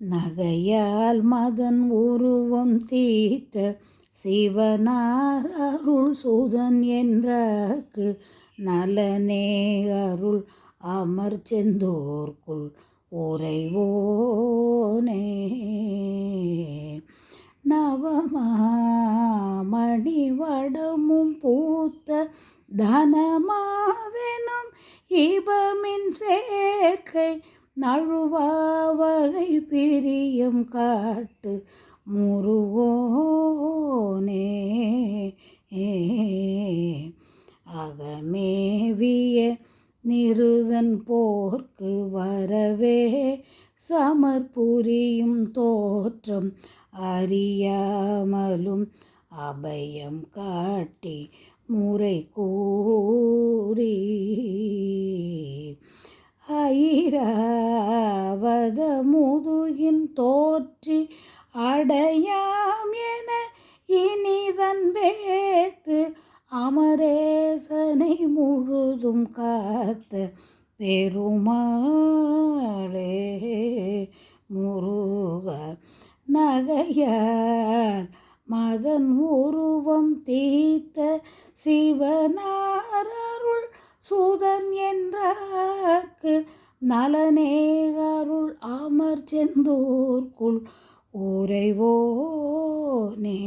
நகையால் மதன் உருவம் தீர்த்த சிவனார் அருள் சூதன் என்றார்க்கு நலனே அருள் அமர் செந்தோர்க்குள் உறைவோனே. நவமாமணி வடமும் பூத்த தனமாதெனும் இபமின் சேர்க்கை நழுவாவகை பிரியம் காட்டு முருகோனே. அகமேவிய நிருதன் போர்க்கு வரவே சமர்புரியும் தோற்றம் அறியாமலும் அபயம் காட்டி முறை கூறி ஐராவத முதுகின் தோற்றி அடையாம் என இனிதன் வேத்து அமரேசனை முழுதும் காத்த பெருமாளே முருக. நகையால் மதன் உருவம் தீர்த்த சிவனார் அருள் சூதன் என்றார்க்கு நலனே அருள் அமர் செந்தோர்க்குள் உறைவோனே.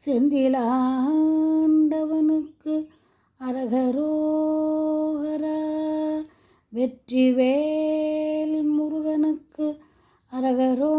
செந்திலாண்டவனுக்கு அரகரோகரா, வெற்றிவேல் முருகனுக்கு அரகரோ